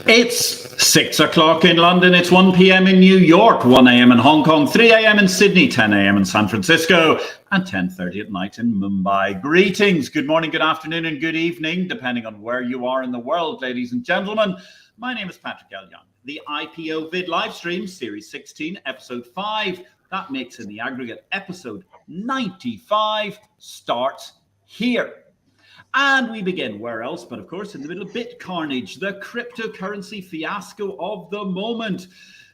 It's 6 o'clock in London, it's 1 p.m. in New York, 1 a.m. in Hong Kong, 3 a.m. in Sydney, 10 a.m. in San Francisco, and 10:30 at night in Mumbai. Greetings, good morning, good afternoon, and good evening, depending on where you are in the world, ladies and gentlemen. My name is Patrick L. Young. The IPO-VID live stream, Series 16, Episode 5, that makes in the aggregate Episode 95, starts here. And we begin where else, but of course in the middle of bit carnage, the cryptocurrency fiasco of the moment.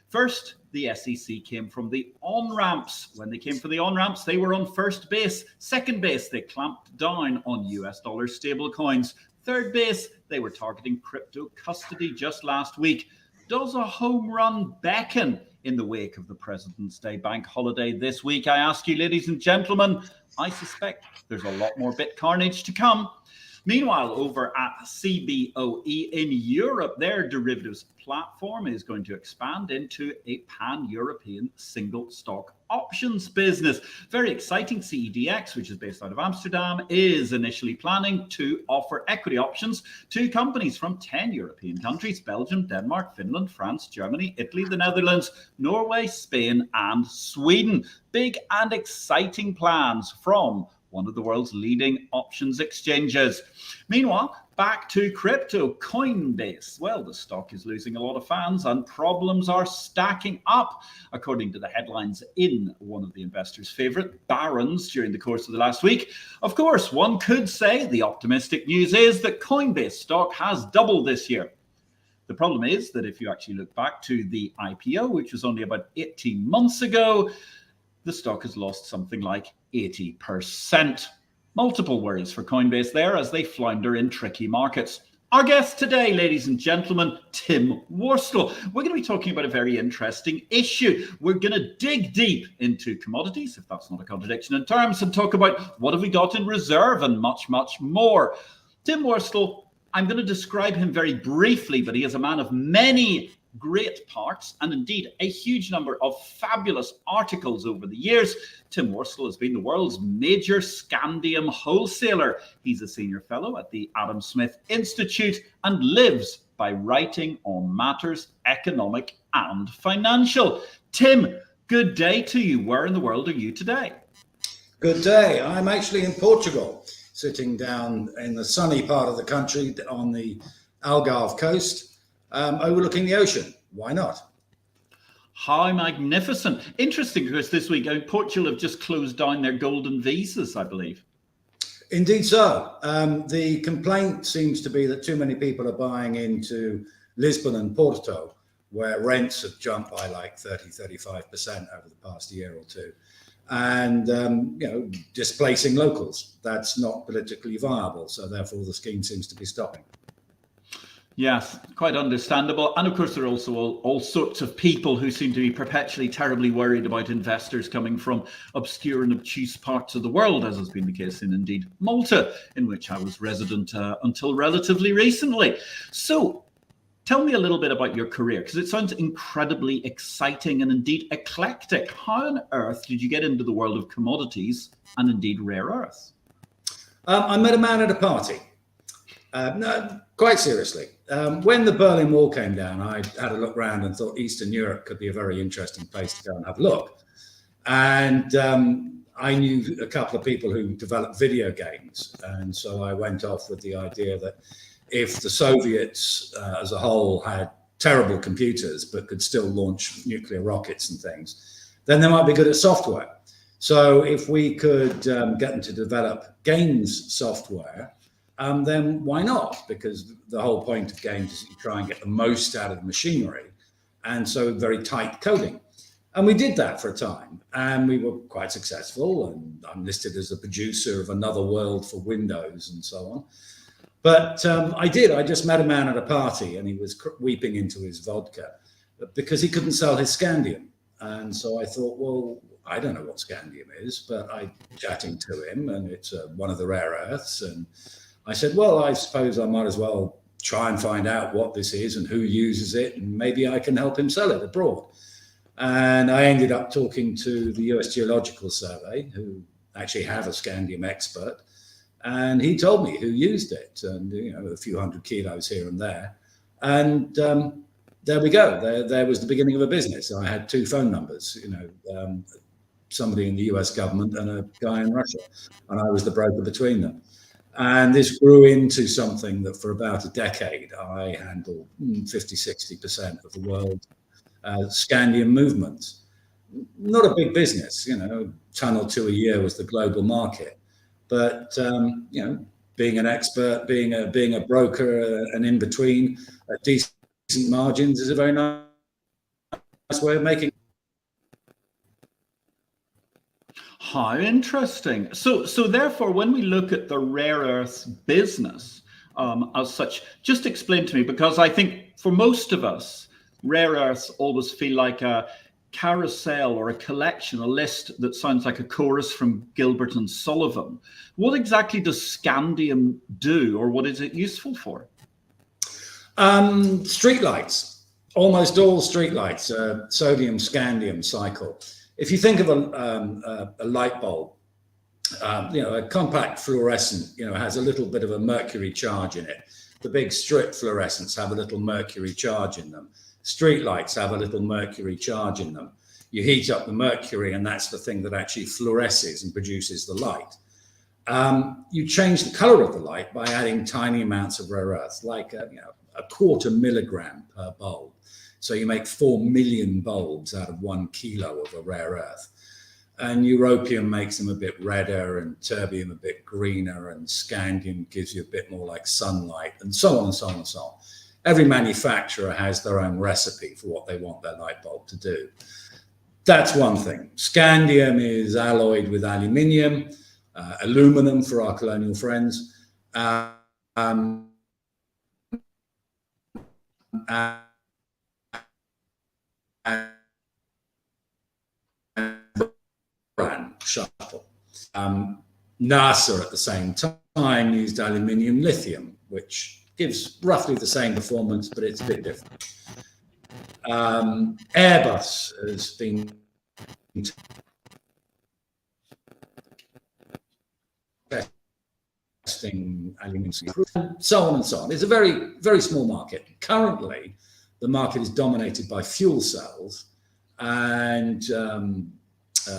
First, the SEC came from the on-ramps. When they came for the on-ramps, they were on first base. Second base, they clamped down on US dollar stablecoins. Third base, they were targeting crypto custody just last week. Does a home run beckon in the wake of the President's Day bank holiday this week? I ask you, ladies and gentlemen. I suspect there's a lot more bit carnage to come. Meanwhile, over at CBOE in Europe, their derivatives platform is going to expand into a pan-European single stock options business. Very exciting. CEDX, which is based out of Amsterdam, is initially planning to offer equity options to companies from 10 European countries: Belgium, Denmark, Finland, France, Germany, Italy, the Netherlands, Norway, Spain, and Sweden. Big and exciting plans from one of the world's leading options exchanges. Meanwhile, back to crypto. Coinbase. Well, the stock is losing a lot of fans and problems are stacking up, according to the headlines in one of the investors' favorite barons during the course of the last week. Of course, one could say the optimistic news is that Coinbase stock has doubled this year. The problem is that if you actually look back to the IPO, which was only about 18 months ago, the stock has lost something like 80%. Multiple worries for Coinbase there as they flounder in tricky markets. Our guest today, ladies and gentlemen, Tim Worstall. We're going to be talking about a very interesting issue. We're going to dig deep into commodities, if that's not a contradiction in terms, and talk about what have we got in reserve and much, much more. Tim Worstall, I'm going to describe him very briefly, but he is a man of many great parts and indeed a huge number of fabulous articles over the years. Tim Worstall has been the world's major scandium wholesaler. He's a senior fellow at the Adam Smith Institute and lives by writing on matters economic and financial. Tim, good day to you. Where in the world are you today? Good day. I'm actually in Portugal, sitting down in the sunny part of the country on the Algarve coast, overlooking the ocean. Why not? How magnificent. Interesting, because this week Portugal have just closed down their golden visas, I believe. Indeed so. The complaint seems to be that too many people are buying into Lisbon and Porto, where rents have jumped by like 30-35% over the past year or two, and displacing locals. That's not politically viable, so therefore the scheme seems to be stopping. Yes, quite understandable. And of course, there are also all sorts of people who seem to be perpetually terribly worried about investors coming from obscure and obtuse parts of the world, as has been the case in indeed Malta, in which I was resident until relatively recently. So tell me a little bit about your career, because it sounds incredibly exciting and indeed eclectic. How on earth did you get into the world of commodities and indeed rare earths? I met a man at a party. No, quite seriously. When the Berlin Wall came down, I had a look around and thought Eastern Europe could be a very interesting place to go and have a look. And I knew a couple of people who developed video games. And so I went off with the idea that if the Soviets as a whole had terrible computers, but could still launch nuclear rockets and things, then they might be good at software. So if we could get them to develop games software, then why not? Because the whole point of games is that you try and get the most out of the machinery, and so very tight coding. And we did that for a time, and we were quite successful, and I'm listed as a producer of Another World for Windows and so on. But I just met a man at a party, and he was weeping into his vodka, because he couldn't sell his scandium. And so I thought, well, I don't know what scandium is, but I'm chatting to him, and it's one of the rare earths. And I said, well, I suppose I might as well try and find out what this is and who uses it, and maybe I can help him sell it abroad. And I ended up talking to the US Geological Survey, who actually have a scandium expert, and he told me who used it, and a few hundred kilos here and there. And there we go. There was the beginning of a business. I had two phone numbers, somebody in the US government and a guy in Russia, and I was the broker between them. And this grew into something that for about a decade, I handled 50-60% of the world scandium movements. Not a big business, a ton or two a year was the global market. But, being an expert, being a broker, and in between at decent margins is a very nice way of making. How interesting. So therefore, when we look at the rare earths business as such, just explain to me, because I think for most of us, rare earths always feel like a carousel or a collection, a list that sounds like a chorus from Gilbert and Sullivan. What exactly does scandium do, or what is it useful for? Streetlights, almost all streetlights, sodium scandium cycle. If you think of a light bulb, a compact fluorescent, has a little bit of a mercury charge in it. The big strip fluorescents have a little mercury charge in them. Streetlights have a little mercury charge in them. You heat up the mercury, and that's the thing that actually fluoresces and produces the light. You change the color of the light by adding tiny amounts of rare earth, like a quarter milligram per bulb. So you make 4 million bulbs out of 1 kilo of a rare earth. And europium makes them a bit redder, and terbium a bit greener, and scandium gives you a bit more like sunlight, and so on and so on and so on. Every manufacturer has their own recipe for what they want their light bulb to do. That's one thing. Scandium is alloyed with aluminium, aluminum for our colonial friends, and shuttle. NASA at the same time used aluminium lithium, which gives roughly the same performance, but it's a bit different. Airbus has been testing aluminium, so on and so on. It's a very, very small market. Currently, the market is dominated by fuel cells, and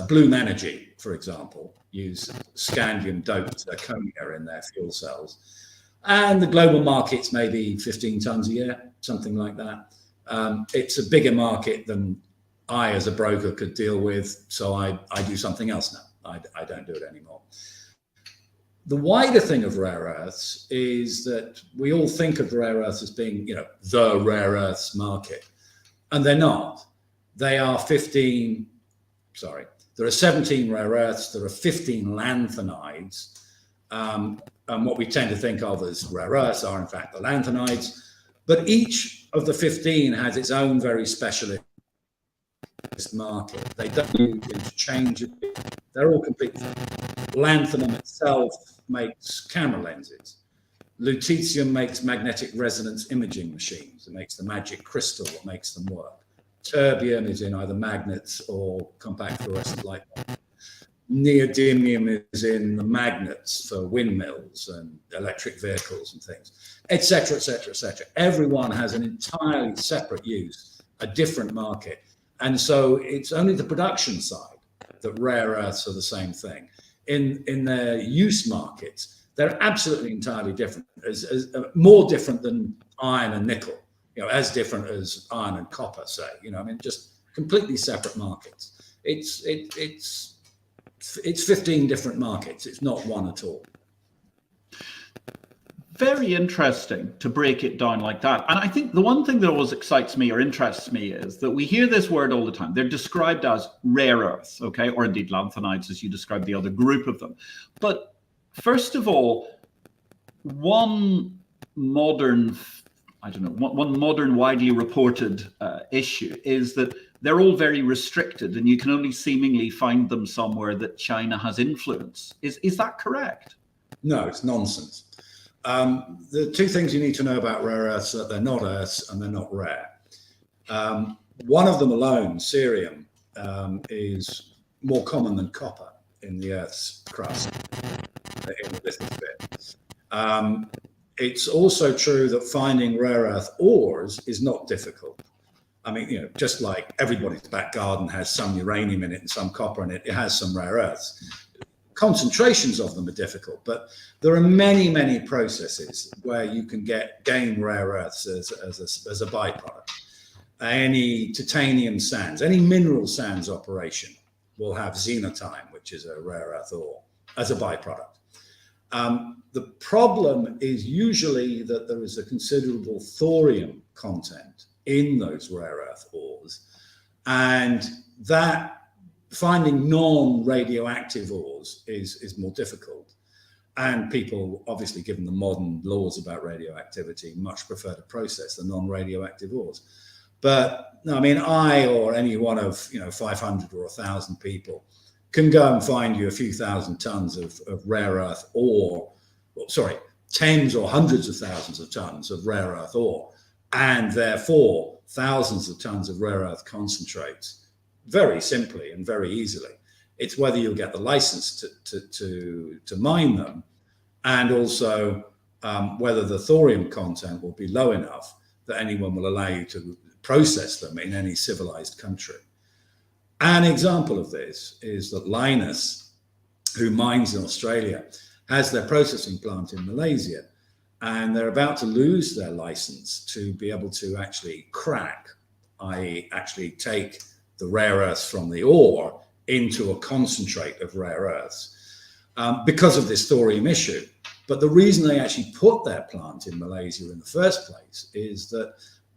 Bloom Energy, for example, use scandium-doped zirconia in their fuel cells. And the global market's maybe 15 tons a year, something like that. It's a bigger market than I, as a broker, could deal with, so I do something else now. I don't do it anymore. The wider thing of rare earths is that we all think of rare earths as being, the rare earths market, and they're not. They are there are 17 rare earths, there are 15 lanthanides, and what we tend to think of as rare earths are in fact the lanthanides, but each of the 15 has its own very specialist market. They don't use interchangeably. They're all completely different. Lanthanum itself makes camera lenses. Lutetium makes magnetic resonance imaging machines. It makes the magic crystal that makes them work. Terbium is in either magnets or compact fluorescent light bulbs. Neodymium is in the magnets for windmills and electric vehicles and things, etc., etc., etc. Everyone has an entirely separate use, a different market. And so it's only the production side that rare earths are the same thing. In their use markets, they're absolutely entirely different, as more different than iron and nickel, as different as iron and copper, say, just completely separate markets. It's 15 different markets. It's not one at all. Very interesting to break it down like that. And I think the one thing that always excites me or interests me is that we hear this word all the time. They're described as rare earths, okay, or indeed lanthanides, as you described the other group of them. But first of all, one modern I don't know, one modern widely reported issue is that they're all very restricted and you can only seemingly find them somewhere that China has influence. Is that correct? No, it's nonsense. The two things you need to know about rare earths are that they're not earths and they're not rare. One of them alone, cerium, is more common than copper in the Earth's crust, in the lithic bit. It's also true that finding rare earth ores is not difficult. I mean, just like everybody's back garden has some uranium in it and some copper in it, it has some rare earths. Concentrations of them are difficult, but there are many, many processes where you can gain rare earths as a byproduct. Any titanium sands, any mineral sands operation will have xenotime, which is a rare earth ore, as a byproduct. The problem is usually that there is a considerable thorium content in those rare earth ores, and that finding non-radioactive ores is more difficult. And people, obviously, given the modern laws about radioactivity, much prefer to process the non-radioactive ores. But I mean, I or any one of 500 or 1,000 people can go and find you a few thousand tons of rare earth ore, tens or hundreds of thousands of tons of rare earth ore, and therefore thousands of tons of rare earth concentrates, very simply and very easily. It's whether you'll get the license to mine them, and also whether the thorium content will be low enough that anyone will allow you to process them in any civilized country. An example of this is that Lynas, who mines in Australia, has their processing plant in Malaysia, and they're about to lose their license to be able to actually crack, i.e. actually take the rare earths from the ore into a concentrate of rare earths because of this thorium issue. But the reason they actually put their plant in Malaysia in the first place is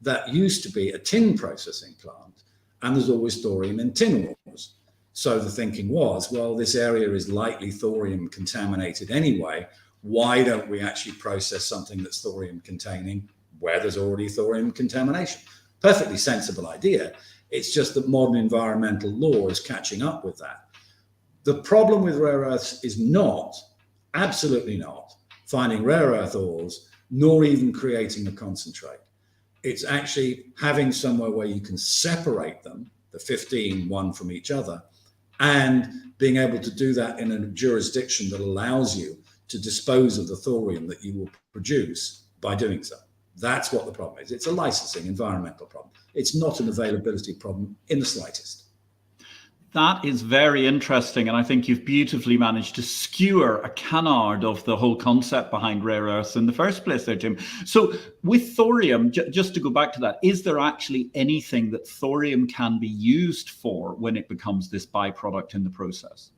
that used to be a tin processing plant, and there's always thorium in tin ores. So the thinking was, well, this area is lightly thorium contaminated anyway. Why don't we actually process something that's thorium containing where there's already thorium contamination? Perfectly sensible idea. It's just that modern environmental law is catching up with that. The problem with rare earths is not, absolutely not, finding rare earth ores, nor even creating a concentrate. It's actually having somewhere where you can separate them, the 15, one from each other, and being able to do that in a jurisdiction that allows you to dispose of the thorium that you will produce by doing so. That's what the problem is. It's a licensing environmental problem. It's not an availability problem in the slightest. That is very interesting, and I think you've beautifully managed to skewer a canard of the whole concept behind rare earths in the first place there, Jim. So with thorium, just to go back to that, is there actually anything that thorium can be used for when it becomes this byproduct in the process?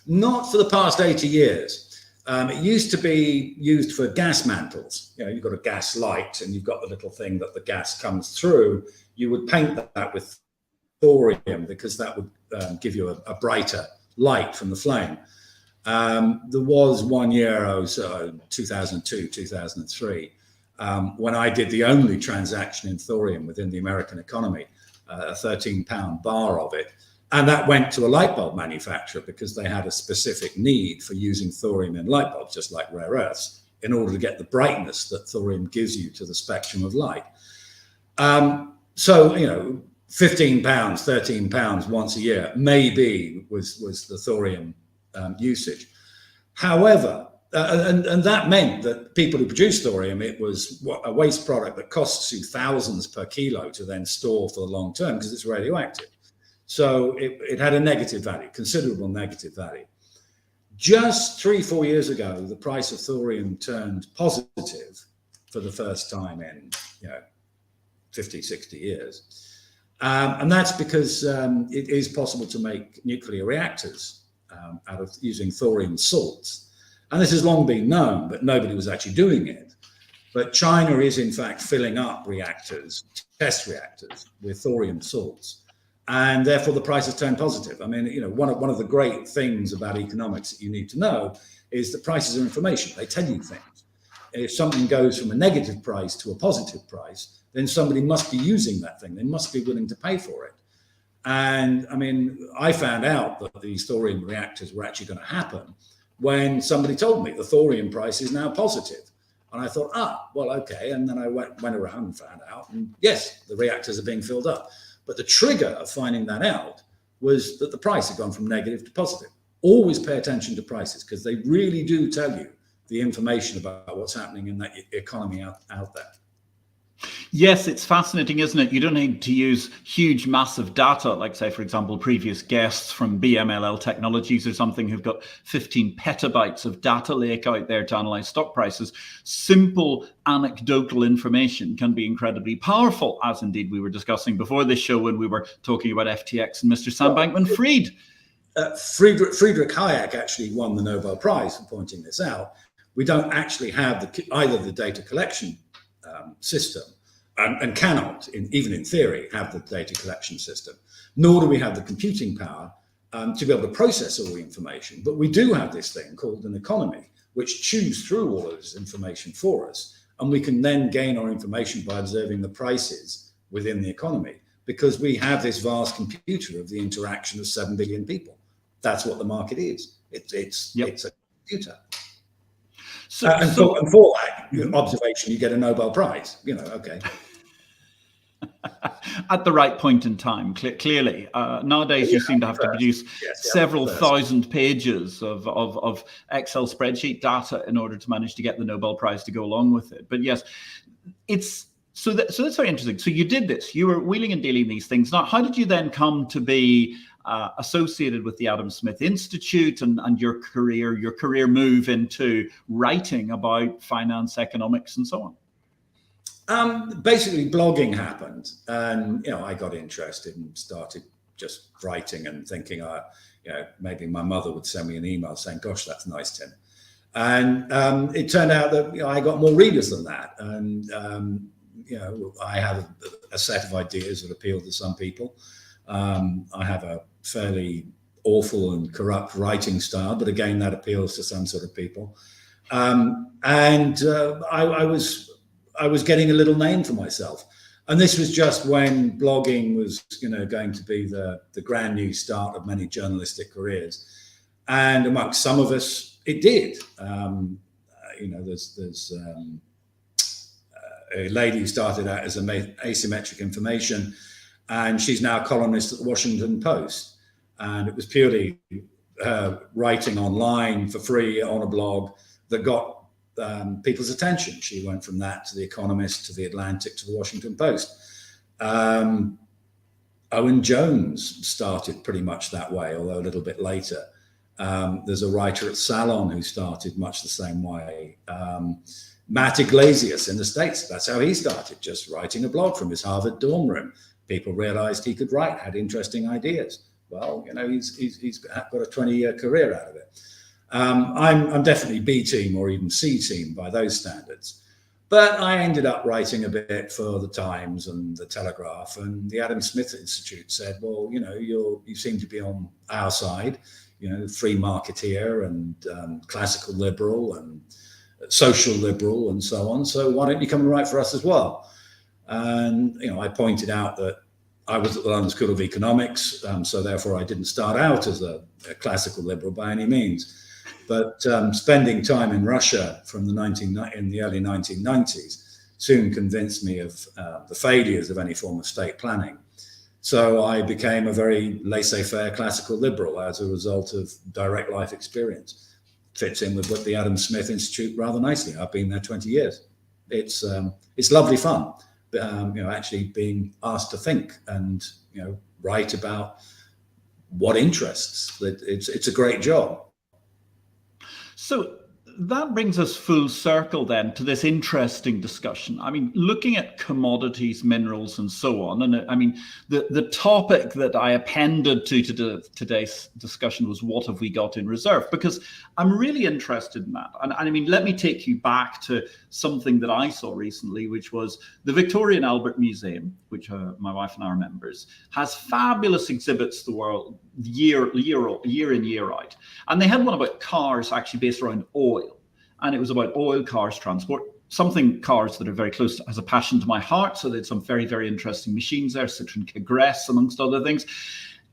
Not for the past 80 years. It used to be used for gas mantles. You've got a gas light and you've got the little thing that the gas comes through. You would paint that with thorium because that would give you a brighter light from the flame. There was 1 year, 2002, 2003, when I did the only transaction in thorium within the American economy, a 13-pound bar of it. And that went to a light bulb manufacturer because they had a specific need for using thorium in light bulbs, just like rare earths, in order to get the brightness that thorium gives you to the spectrum of light. So, 15 pounds, 13 pounds once a year, maybe was the thorium usage. However, and that meant that people who produce thorium, it was a waste product that costs you thousands per kilo to then store for the long term because it's radioactive. So it had a negative value, considerable negative value. Just 3-4 years ago, the price of thorium turned positive for the first time in 50, 60 years. And that's because it is possible to make nuclear reactors out of using thorium salts. And this has long been known, but nobody was actually doing it. But China is in fact filling up reactors, test reactors, with thorium salts. And therefore the price has turned positive. I mean, one of the great things about economics that you need to know is that prices are information. They tell you things. if something goes from a negative price to a positive price, then somebody must be using that thing. They must be willing to pay for it. And I mean, I found out that these thorium reactors were actually going to happen when somebody told me the thorium price is now positive. And I thought, well, okay. And then I went around and found out, and yes, the reactors are being filled up. But the trigger of finding that out was that the price had gone from negative to positive. Always pay attention to prices, because they really do tell you the information about what's happening in that economy out there. Yes, it's fascinating, isn't it? You don't need to use huge, massive data, like, say, for example, previous guests from BMLL Technologies or something who've got 15 petabytes of data lake out there to analyze stock prices. Simple anecdotal information can be incredibly powerful, as indeed we were discussing before this show when we were talking about FTX and Mr. Sam Bankman-Fried. Friedrich Hayek actually won the Nobel Prize for pointing this out. We don't actually have either the data collection system, and cannot, even in theory, have the data collection system, nor do we have the computing power to be able to process all the information. But we do have this thing called an economy, which chews through all of this information for us. And we can then gain our information by observing the prices within the economy, because we have this vast computer of the interaction of 7 billion people. That's what the market is. It's a computer. And for that observation, you get a Nobel Prize. Okay. At the right point in time, clearly. Nowadays, you seem to have to produce several thousand pages of Excel spreadsheet data in order to manage to get the Nobel Prize to go along with it. But yes, so that's very interesting. So you did this. You were wheeling and dealing these things. Now, how did you then come to be associated with the Adam Smith Institute and your career move into writing about finance, economics, and so on? Basically, blogging happened, and I got interested and started just writing and thinking, maybe my mother would send me an email saying, "Gosh, that's nice, Tim." And it turned out that I got more readers than that, and I have a set of ideas that appeal to some people. I have a fairly awful and corrupt writing style, but again, that appeals to some sort of people. I was getting a little name for myself. And this was just when blogging was, going to be the grand new start of many journalistic careers. And amongst some of us, it did. There's a lady who started out as asymmetric information, and she's now a columnist at the Washington Post. And it was purely writing online for free on a blog that got people's attention. She went from that to The Economist, to The Atlantic, to the Washington Post. Owen Jones started pretty much that way, although a little bit later. There's a writer at Salon who started much the same way. Matt Iglesias in the States, that's how he started, just writing a blog from his Harvard dorm room. People realized he could write, had interesting ideas. Well, he's got a 20-year career out of it. I'm definitely B team or even C team by those standards. But I ended up writing a bit for the Times and the Telegraph, and the Adam Smith Institute said, well, you seem to be on our side, free marketeer and classical liberal and social liberal and so on. So why don't you come and write for us as well? And, I pointed out that I was at the London School of Economics, so therefore I didn't start out as a classical liberal by any means. But spending time in Russia in the early 1990s soon convinced me of the failures of any form of state planning. So I became a very laissez-faire classical liberal as a result of direct life experience. Fits in with what the Adam Smith Institute rather nicely. I've been there 20 years. It's lovely fun, actually being asked to think and write about what interests. It's a great job. So that brings us full circle then to this interesting discussion. I mean, looking at commodities, minerals, and so on. And I mean, the topic that I appended to today's discussion was what have we got in reserve? Because I'm really interested in that. And I mean, let me take you back to something that I saw recently, which was the Victoria and Albert Museum, which my wife and I are members, has fabulous exhibits the world year in, year out. And they had one about cars actually based around oil. and it was about oil, cars, transport. Something cars that are very close to, has a passion to my heart. So there's some very, very interesting machines there, Citroen Cagresse, amongst other things.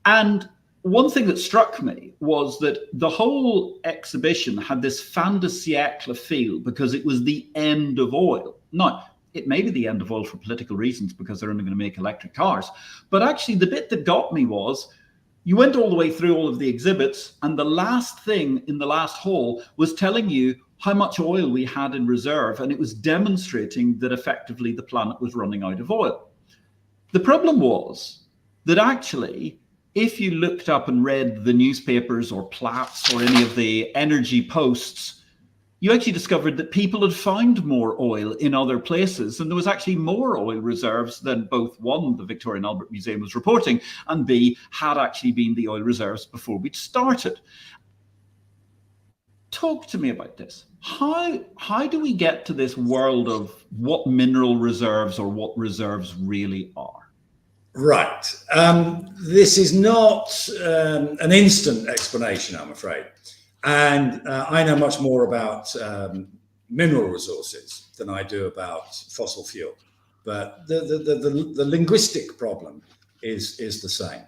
And one thing that struck me was that the whole exhibition had this fin de siècle feel because it was the end of oil. Now, it may be the end of oil for political reasons because they're only going to make electric cars. But actually, the bit that got me was you went all the way through all of the exhibits, and the last thing in the last hall was telling you how much oil we had in reserve, and it was demonstrating that effectively the planet was running out of oil. The problem was that actually, if you looked up and read the newspapers or Platts or any of the energy posts, you actually discovered that people had found more oil in other places, and there was actually more oil reserves than both, one, the Victoria and Albert Museum was reporting, and B, had actually been the oil reserves before we'd started. Talk to me about this. How do we get to this world of what mineral reserves or what reserves really are? Right. This is not an instant explanation, I'm afraid. And I know much more about mineral resources than I do about fossil fuel. But the linguistic problem is the same.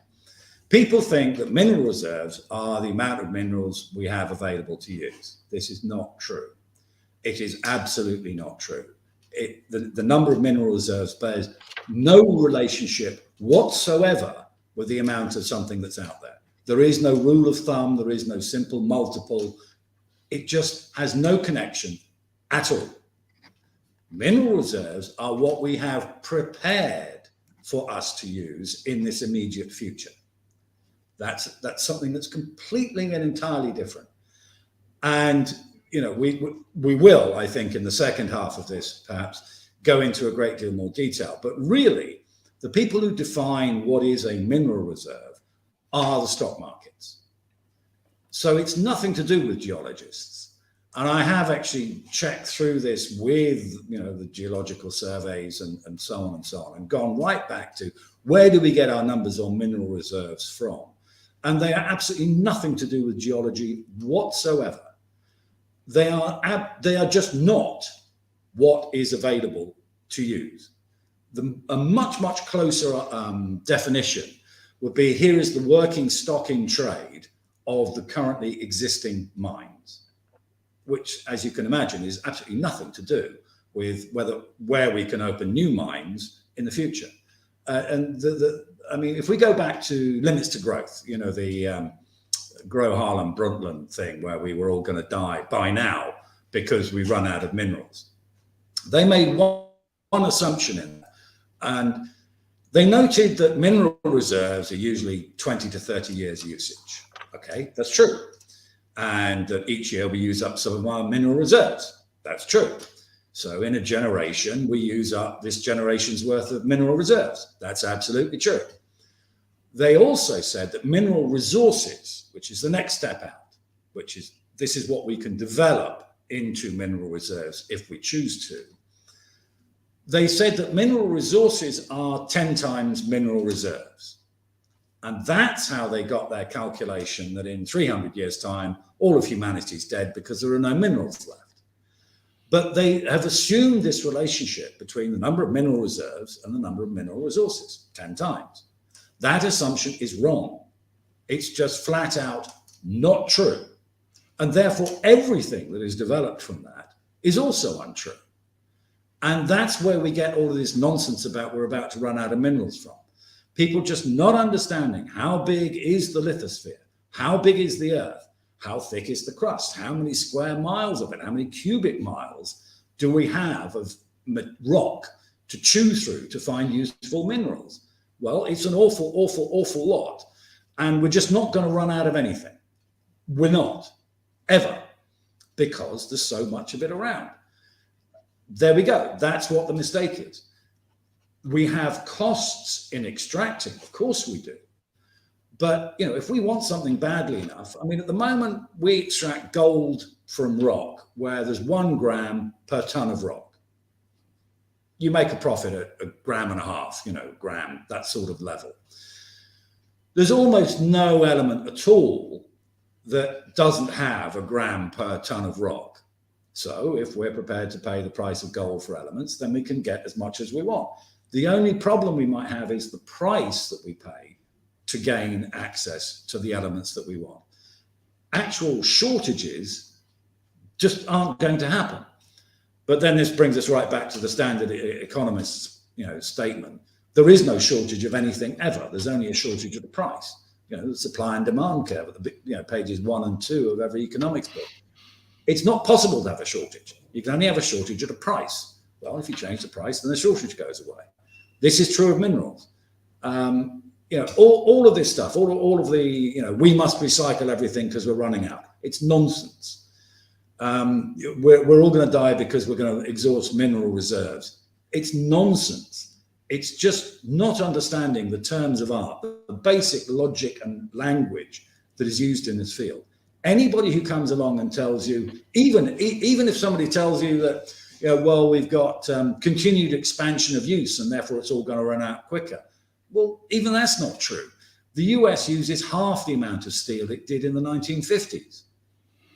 People think that mineral reserves are the amount of minerals we have available to use. This is not true. It is absolutely not true. The number of mineral reserves bears no relationship whatsoever with the amount of something that's out there. There is no rule of thumb. There is no simple multiple. It just has no connection at all. Mineral reserves are what we have prepared for us to use in this immediate future. That's something that's completely and entirely different. And we will, I think, in the second half of this, perhaps, go into a great deal more detail. But really, the people who define what is a mineral reserve are the stock markets. So it's nothing to do with geologists. And I have actually checked through this with, the geological surveys and so on, and gone right back to where do we get our numbers on mineral reserves from? And they are absolutely nothing to do with geology whatsoever. They are just not what is available to use. A much, much closer definition would be, here is the working stock in trade of the currently existing mines, which, as you can imagine, is absolutely nothing to do with where we can open new mines in the future. If we go back to limits to growth, the Gro Harlem Brundtland thing where we were all going to die by now because we run out of minerals. They made one assumption in there, and they noted that mineral reserves are usually 20 to 30 years usage. Okay, that's true. And that each year we use up some of our mineral reserves. That's true. So in a generation, we use up this generation's worth of mineral reserves. That's absolutely true. They also said that mineral resources, which is the next step out, this is what we can develop into mineral reserves if we choose to. They said that mineral resources are 10 times mineral reserves. And that's how they got their calculation that in 300 years' time, all of humanity is dead because there are no minerals left. But they have assumed this relationship between the number of mineral reserves and the number of mineral resources, 10 times. That assumption is wrong. It's just flat out not true. And therefore, everything that is developed from that is also untrue. And that's where we get all of this nonsense about we're about to run out of minerals from. People just not understanding how big is the lithosphere, how big is the Earth, how thick is the crust, how many square miles of it, how many cubic miles do we have of rock to chew through to find useful minerals? Well, it's an awful, awful, awful lot. And we're just not going to run out of anything. We're not, ever, because there's so much of it around. There we go. That's what the mistake is. We have costs in extracting, of course we do. But, if we want something badly enough, at the moment we extract gold from rock where there's 1 gram per ton of rock. You make a profit at 1.5 grams, gram, that sort of level. There's almost no element at all that doesn't have 1 gram per ton of rock. So if we're prepared to pay the price of gold for elements, then we can get as much as we want. The only problem we might have is the price that we pay to gain access to the elements that we want. Actual shortages just aren't going to happen. But then this brings us right back to the standard economist's, statement. There is no shortage of anything ever. There's only a shortage of the price. The supply and demand curve at the pages 1 and 2 of every economics book. It's not possible to have a shortage. You can only have a shortage at a price. Well, if you change the price, then the shortage goes away. This is true of minerals. All of this stuff, all of the, we must recycle everything because we're running out. It's nonsense. We're all going to die because we're going to exhaust mineral reserves. It's nonsense. It's just not understanding the terms of art, the basic logic and language that is used in this field. Anybody who comes along and tells you, even if somebody tells you that, we've got continued expansion of use and therefore it's all going to run out quicker. Well, even that's not true. The US uses half the amount of steel it did in the 1950s.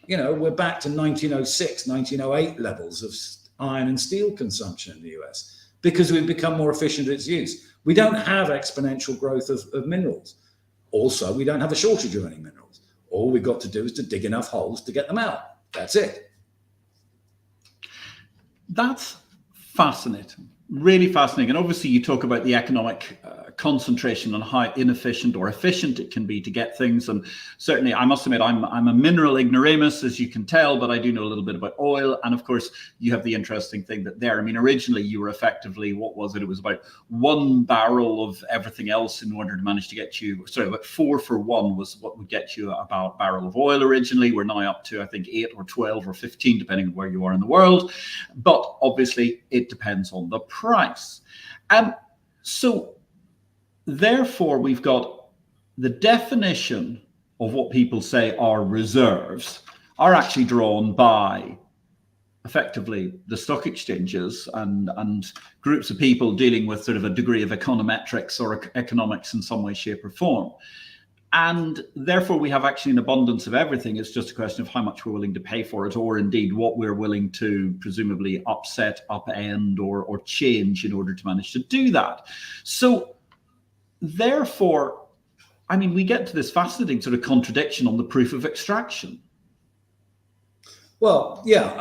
We're back to 1906, 1908 levels of iron and steel consumption in the US because we've become more efficient at its use. We don't have exponential growth of minerals. Also, we don't have a shortage of any minerals. All we've got to do is to dig enough holes to get them out. That's it. That's fascinating, really fascinating. And obviously you talk about the economic concentration on how inefficient or efficient it can be to get things. And certainly I must admit, I'm a mineral ignoramus, as you can tell, but I do know a little bit about oil. And of course, you have the interesting thing that originally you were effectively, what was it? It was about 1 barrel of everything else in order to manage to get you, about 4 for 1 was what would get you about a barrel of oil originally. We're now up to, I think, 8 or 12 or 15, depending on where you are in the world. But obviously it depends on the price. So therefore, we've got the definition of what people say are reserves are actually drawn by effectively the stock exchanges and groups of people dealing with sort of a degree of econometrics or economics in some way, shape or form. And therefore, we have actually an abundance of everything. It's just a question of how much we're willing to pay for it, or indeed what we're willing to presumably upend or change in order to manage to do that. So therefore, we get to this fascinating sort of contradiction on the proof of extraction. Well, yeah,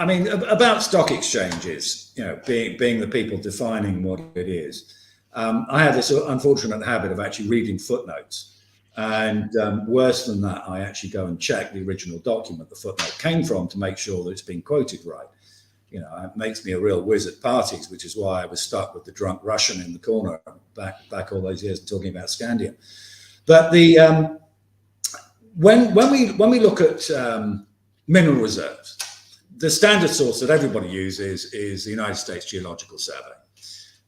about stock exchanges, being the people defining what it is. I have this unfortunate habit of actually reading footnotes. And worse than that, I actually go and check the original document the footnote came from to make sure that it's been quoted right. It makes me a real whiz at parties, which is why I was stuck with the drunk Russian in the corner back all those years talking about scandium. But when we look at mineral reserves, the standard source that everybody uses is the United States Geological Survey,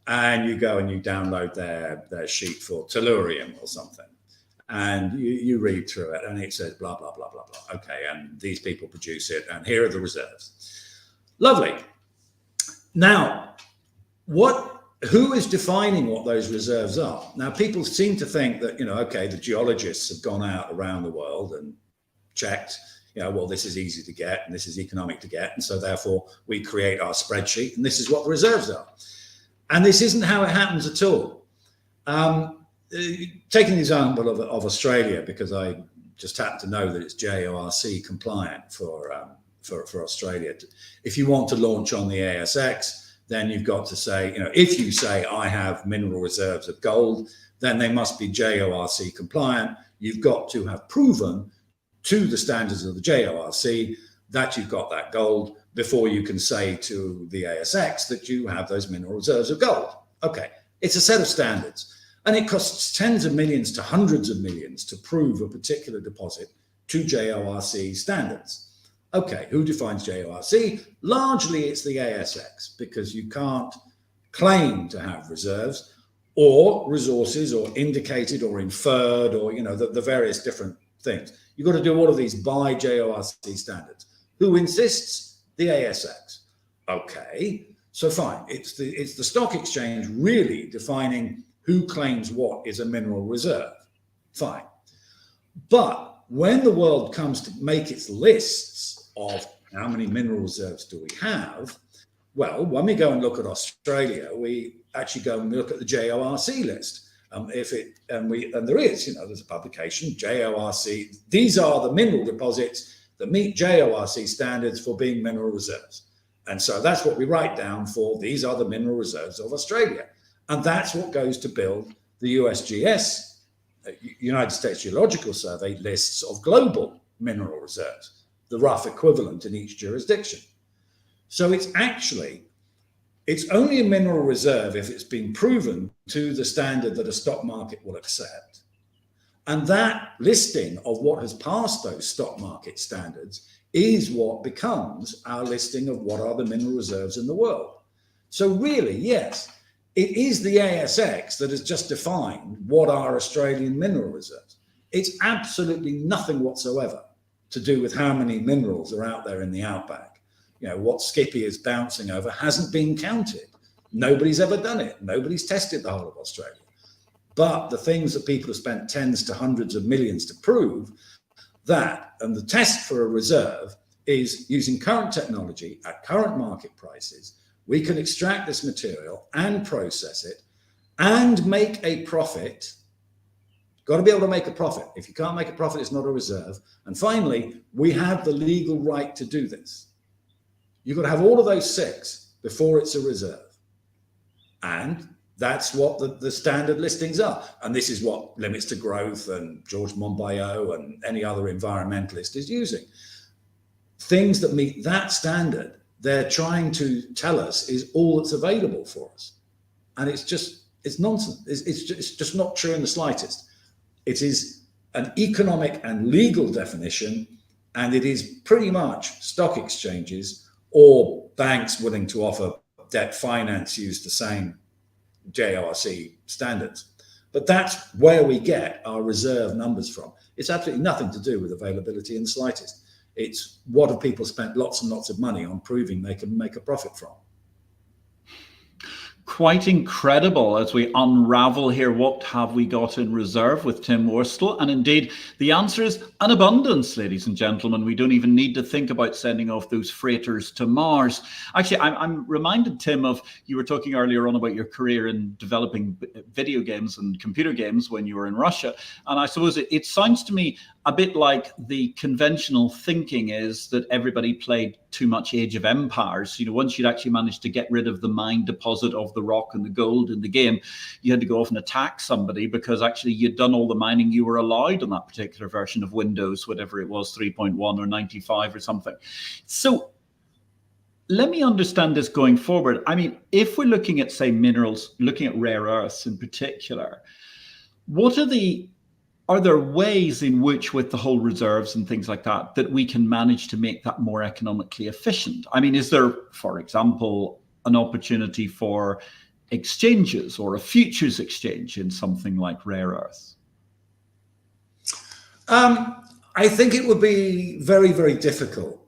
and you go and you download their sheet for tellurium or something. And you read through it and it says blah, blah, blah, blah, blah. Okay, and these people produce it and here are the reserves. Lovely. Now, who is defining what those reserves are? Now, people seem to think that, the geologists have gone out around the world and checked, this is easy to get and this is economic to get. And so therefore we create our spreadsheet and this is what the reserves are. And this isn't how it happens at all. Taking the example of Australia, because I just happen to know that it's JORC compliant for Australia. If you want to launch on the ASX, then you've got to say, if you say I have mineral reserves of gold, then they must be JORC compliant. You've got to have proven to the standards of the JORC that you've got that gold before you can say to the ASX that you have those mineral reserves of gold. Okay, it's a set of standards. And it costs tens of millions to hundreds of millions to prove a particular deposit to JORC standards. Okay, who defines JORC? Largely it's the ASX, because you can't claim to have reserves or resources or indicated or inferred or, the various different things. You've got to do all of these by JORC standards. Who insists? The ASX. Okay, so fine. It's the stock exchange really defining who claims what is a mineral reserve. Fine. But when the world comes to make its lists of how many mineral reserves do we have? Well, when we go and look at Australia, we actually go and look at the JORC list. There is, there's a publication, JORC. These are the mineral deposits that meet JORC standards for being mineral reserves. And so that's what we write down for, these are the mineral reserves of Australia. And that's what goes to build the USGS, United States Geological Survey, lists of global mineral reserves, the rough equivalent in each jurisdiction. So it's only a mineral reserve if it's been proven to the standard that a stock market will accept. And that listing of what has passed those stock market standards is what becomes our listing of what are the mineral reserves in the world. So really, yes, it is the ASX that has just defined what are Australian mineral reserves. It's absolutely nothing whatsoever to do with how many minerals are out there in the outback. What Skippy is bouncing over hasn't been counted. Nobody's ever done it. Nobody's tested the whole of Australia. But the things that people have spent tens to hundreds of millions to prove that, and the test for a reserve is using current technology at current market prices, we can extract this material and process it and make a profit. Got to be able to make a profit. If you can't make a profit, it's not a reserve. And finally, we have the legal right to do this. You've got to have all of those six before it's a reserve. And that's what the standard listings are. And this is what Limits to Growth and George Monbiot and any other environmentalist is using. Things that meet that standard, they're trying to tell us is all that's available for us. And it's nonsense. It's just not true in the slightest. It is an economic and legal definition, and it is pretty much stock exchanges or banks willing to offer debt finance use the same JORC standards. But that's where we get our reserve numbers from. It's absolutely nothing to do with availability in the slightest. It's what have people spent lots and lots of money on proving they can make a profit from. Quite incredible as we unravel here. What have we got in reserve with Tim Worstall? And indeed, the answer is an abundance, ladies and gentlemen. We don't even need to think about sending off those freighters to Mars. Actually, I'm reminded, Tim, of you were talking earlier on about your career in developing video games and computer games when you were in Russia. And I suppose it sounds to me a bit like the conventional thinking is that everybody played too much Age of Empires. Once you'd actually managed to get rid of the mine deposit of the rock and the gold in the game, you had to go off and attack somebody because actually you'd done all the mining you were allowed on that particular version of Windows, whatever it was, 3.1 or 95 or something. So let me understand this going forward. I mean, if we're looking at, say, minerals, looking at rare earths in particular, are there ways in which, with the whole reserves and things like that, that we can manage to make that more economically efficient? I mean, is there, for example, an opportunity for exchanges or a futures exchange in something like rare earths? I think it would be very, very difficult,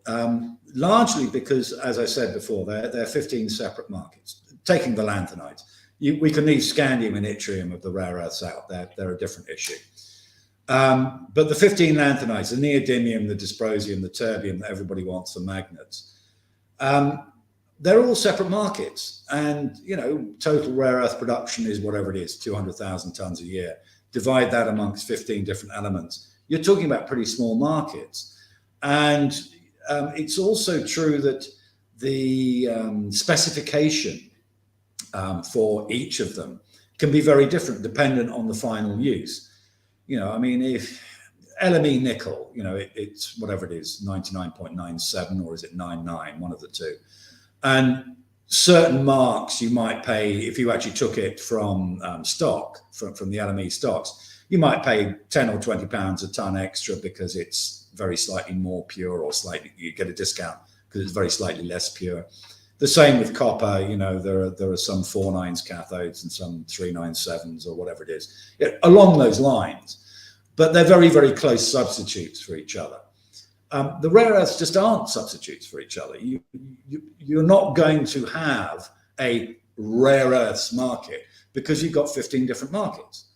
largely because, as I said before, there are 15 separate markets. Taking the lanthanides, we can leave scandium and yttrium of the rare earths out. They're a different issue. But the 15 lanthanides, the neodymium, the dysprosium, the terbium that everybody wants, the magnets, they're all separate markets. And, total rare earth production is whatever it is, 200,000 tons a year. Divide that amongst 15 different elements. You're talking about pretty small markets. And it's also true that the specification for each of them can be very different dependent on the final use. If LME nickel, it's whatever it is, 99.97 or is it 99, one of the two. And certain marks you might pay, if you actually took it from stock, from the LME stocks, you might pay 10 or 20 pounds a ton extra because it's very slightly more pure, or you get a discount because it's very slightly less pure. The same with copper, there are some 4.9s cathodes and some 3.97s or whatever it is, along those lines. But they're very, very close substitutes for each other. The rare earths just aren't substitutes for each other. You're not going to have a rare earths market because you've got 15 different markets.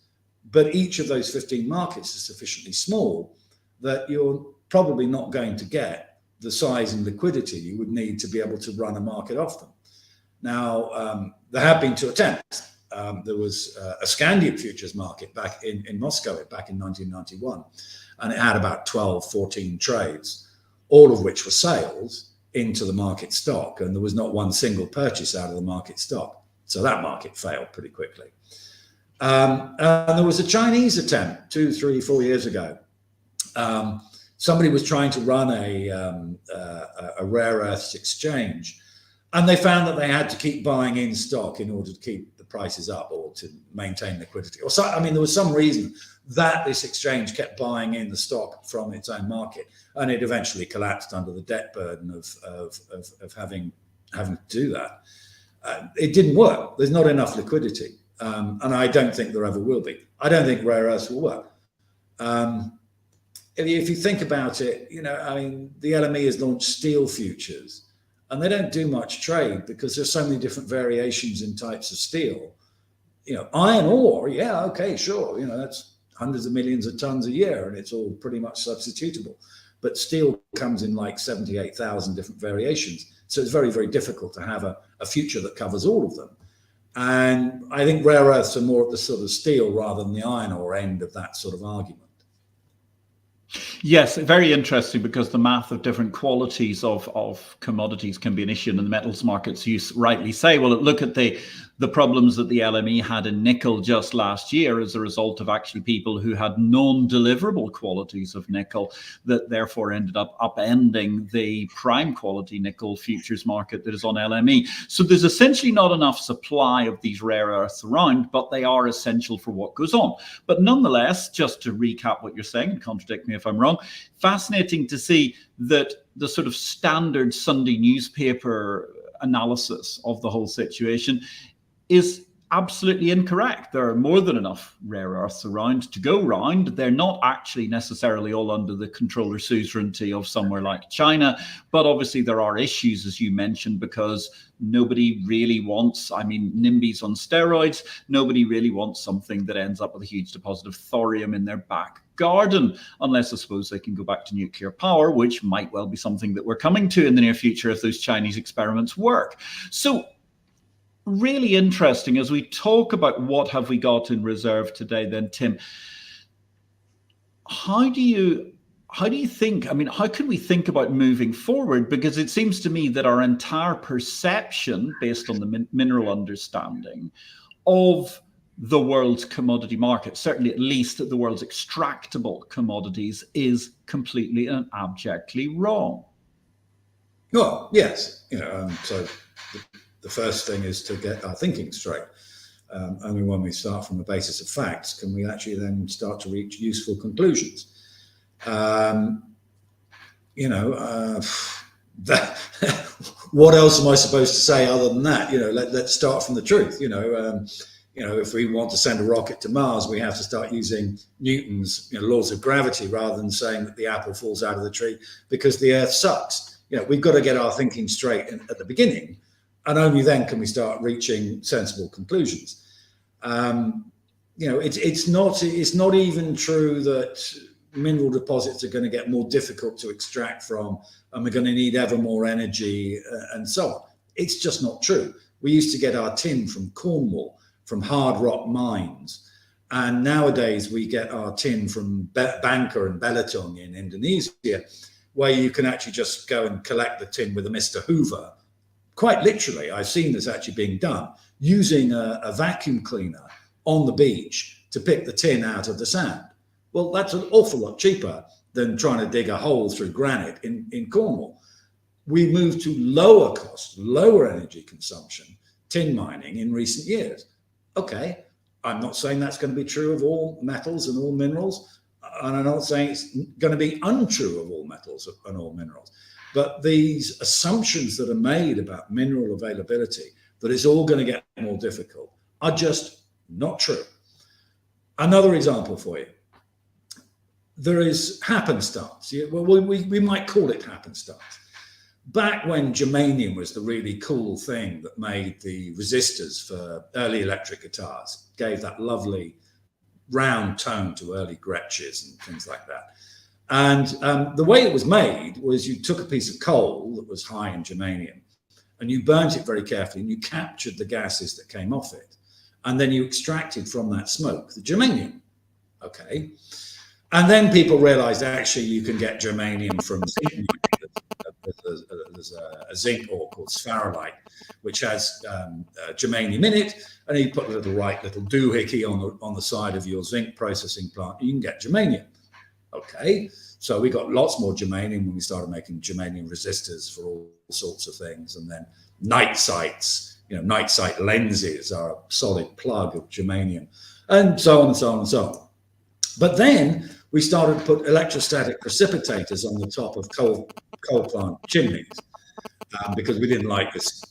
But each of those 15 markets is sufficiently small that you're probably not going to get the size and liquidity you would need to be able to run a market off them. Now, there have been two attempts. There was a scandium futures market back in Moscow back in 1991, and it had about 12, 14 trades, all of which were sales into the market stock, and there was not one single purchase out of the market stock. So that market failed pretty quickly. And there was a Chinese attempt 2, 3, 4 years ago. Somebody was trying to run a rare earths exchange, and they found that they had to keep buying in stock in order to keep the prices up or to maintain liquidity. Or so, I mean, there was some reason that this exchange kept buying in the stock from its own market, and it eventually collapsed under the debt burden of having to do that. It didn't work. There's not enough liquidity, and I don't think there ever will be. I don't think rare earths will work. If you think about it, you know, I mean, the LME has launched steel futures, and they don't do much trade because there's so many different variations in types of steel. You know, iron ore, yeah, okay, sure, you know, that's hundreds of millions of tons a year, and it's all pretty much substitutable. But steel comes in like 78,000 different variations, so it's very, very difficult to have a future that covers all of them. And I think rare earths are more at the sort of steel rather than the iron ore end of that sort of argument. Yes, very interesting, because the math of different qualities of commodities can be an issue in the metals markets. You rightly say, well, look at the problems that the LME had in nickel just last year as a result of actually people who had non-deliverable qualities of nickel that therefore ended up upending the prime quality nickel futures market that is on LME. So there's essentially not enough supply of these rare earths around, but they are essential for what goes on. But nonetheless, just to recap what you're saying, and contradict me if I'm wrong, fascinating to see that the sort of standard Sunday newspaper analysis of the whole situation is absolutely incorrect. There are more than enough rare earths around to go round. They're not actually necessarily all under the control or suzerainty of somewhere like China, but obviously there are issues, as you mentioned, because nobody really wants, I mean, NIMBYs on steroids, nobody really wants something that ends up with a huge deposit of thorium in their back garden, unless I suppose they can go back to nuclear power, which might well be something that we're coming to in the near future if those Chinese experiments work. So really interesting as we talk about what have we got in reserve today then, Tim. How do you think, I mean, how can we think about moving forward? Because it seems to me that our entire perception, based on the mineral understanding of the world's commodity market, certainly at least the world's extractable commodities, is completely and abjectly wrong. Well, yes, you know, so the first thing is to get our thinking straight. Only when we start from a basis of facts can we actually then start to reach useful conclusions. You know, what else am I supposed to say other than that? You know, let's start from the truth. You know, if we want to send a rocket to Mars, we have to start using Newton's laws of gravity rather than saying that the apple falls out of the tree because the Earth sucks. You know, we've got to get our thinking straight at the beginning, and only then can we start reaching sensible conclusions. You know, it's not even true that mineral deposits are going to get more difficult to extract from, and we're going to need ever more energy and so on. It's just not true. We used to get our tin from Cornwall, from hard rock mines, and nowadays we get our tin from Bangka and Belitung in Indonesia, where you can actually just go and collect the tin with a Mr. Hoover. Quite literally, I've seen this actually being done, using a vacuum cleaner on the beach to pick the tin out of the sand. Well, that's an awful lot cheaper than trying to dig a hole through granite in Cornwall. We moved to lower cost, lower energy consumption tin mining in recent years. Okay, I'm not saying that's going to be true of all metals and all minerals, and I'm not saying it's going to be untrue of all metals and all minerals. But these assumptions that are made about mineral availability, that it's all going to get more difficult, are just not true. Another example for you. There is happenstance. Well, we might call it happenstance. Back when germanium was the really cool thing that made the resistors for early electric guitars, gave that lovely round tone to early Gretsch's and things like that. And the way it was made was you took a piece of coal that was high in germanium and you burnt it very carefully and you captured the gases that came off it. And then you extracted from that smoke the germanium. Okay. And then people realized actually you can get germanium from zinc. There's a zinc ore called sphalerite, which has germanium in it. And you put a little doohickey on the side of your zinc processing plant, you can get germanium. Okay, so we got lots more germanium when we started making germanium resistors for all sorts of things. And then night sights, night sight lenses are a solid plug of germanium, and so on and so on and so on. But then we started to put electrostatic precipitators on the top of coal plant chimneys because we didn't like this,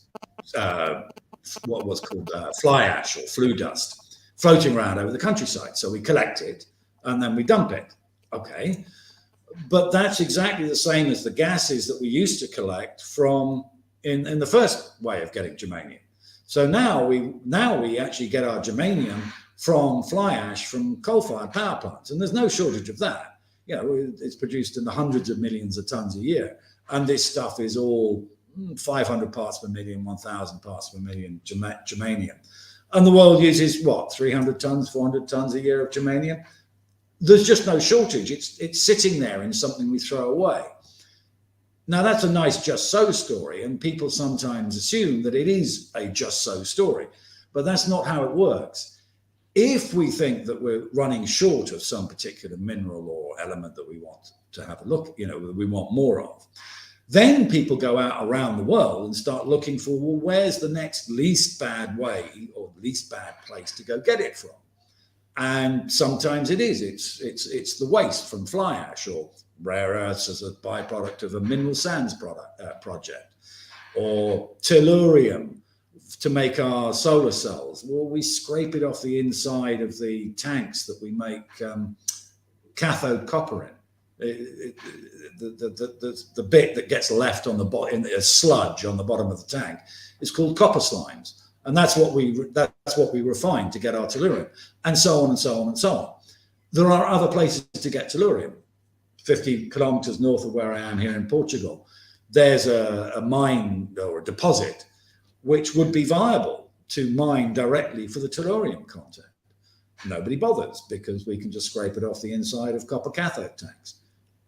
what was called fly ash or flue dust floating around over the countryside. So we collect it and then we dump it. Okay, but that's exactly the same as the gases that we used to collect from in the first way of getting germanium. So now we actually get our germanium from fly ash from coal-fired power plants, and there's no shortage of that. It's produced in the hundreds of millions of tons a year, and this stuff is all 500 parts per million, 1,000 parts per million germanium, and the world uses what, 300 tons, 400 tons a year of germanium. There's just no shortage. It's sitting there in something we throw away. Now that's a nice just so story, and people sometimes assume that it is a just so story, but that's not how it works. If we think that we're running short of some particular mineral or element that we want to have a look, we want more of, then people go out around the world and start looking for, well, where's the next least bad way or least bad place to go get it from? And sometimes it is. It's the waste from fly ash or rare earths as a byproduct of a mineral sands project, or tellurium to make our solar cells. Well, we scrape it off the inside of the tanks that we make cathode copper in. The bit that gets left on the bottom, in a sludge on the bottom of the tank, is called copper slimes. And that's what we refine to get our tellurium, and so on and so on and so on. There are other places to get tellurium. 50 kilometers north of where I am here in Portugal, there's a mine or a deposit which would be viable to mine directly for the tellurium content. Nobody bothers because we can just scrape it off the inside of copper cathode tanks.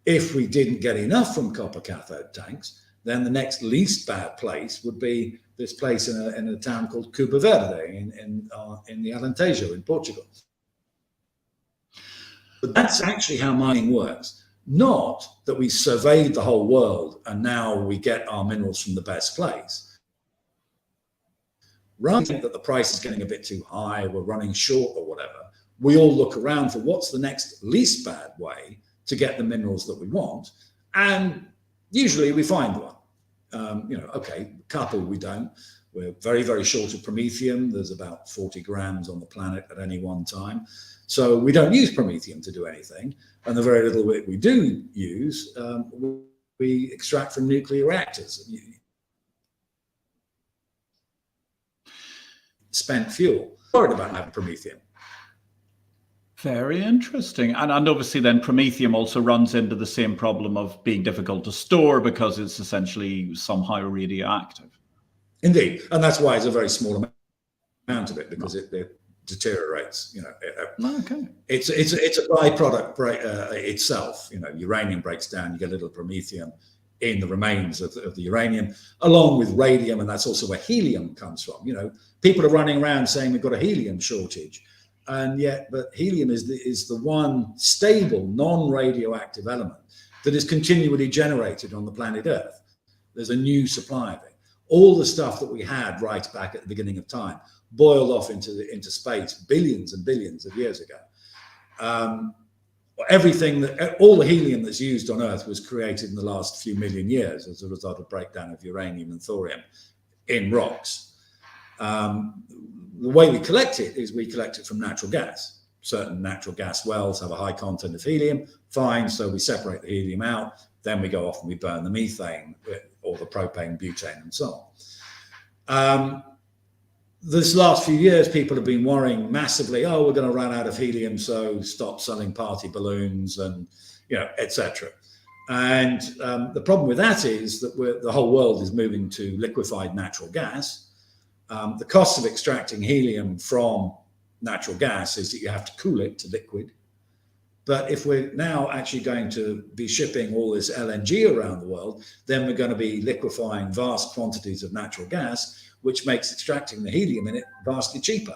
If we didn't get enough from copper cathode tanks, then the next least bad place would be this place in a town called Cuba Verde in the Alentejo in Portugal. But that's actually how mining works. Not that we surveyed the whole world and now we get our minerals from the best place. Rather than that the price is getting a bit too high, we're running short or whatever, we all look around for what's the next least bad way to get the minerals that we want, and usually we find one. Okay, couple we don't. We're very, very short of promethium. There's about 40 grams on the planet at any one time. So we don't use promethium to do anything. And the very little bit we do use, we extract from nuclear reactors. Spent fuel. Worried about having promethium. Very interesting. And obviously then promethium also runs into the same problem of being difficult to store because it's essentially somehow radioactive. Indeed. And that's why it's a very small amount of it, because it deteriorates. Okay. It's a byproduct itself. Uranium breaks down, you get a little promethium in the remains of the uranium, along with radium, and that's also where helium comes from. People are running around saying we've got a helium shortage. But helium is the one stable, non-radioactive element that is continually generated on the planet Earth. There's a new supply of it. All the stuff that we had right back at the beginning of time boiled off into space billions and billions of years ago. All the helium that's used on Earth was created in the last few million years as a result of breakdown of uranium and thorium in rocks. The way we collect it is we collect it from natural gas. Certain natural gas wells have a high content of helium, fine, so we separate the helium out, then we go off and we burn the methane or the propane, butane, and so on. This last few years, people have been worrying massively, we're going to run out of helium, so stop selling party balloons and, etc. And the problem with that is that the whole world is moving to liquefied natural gas. The cost of extracting helium from natural gas is that you have to cool it to liquid. But if we're now actually going to be shipping all this LNG around the world, then we're going to be liquefying vast quantities of natural gas, which makes extracting the helium in it vastly cheaper.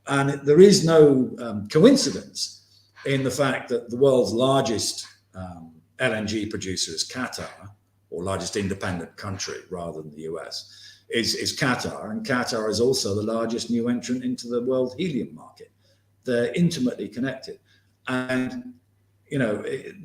And there is no coincidence in the fact that the world's largest LNG producer is Qatar, or largest independent country rather than the US, is Qatar. And Qatar is also the largest new entrant into the world helium market. They're intimately connected. And,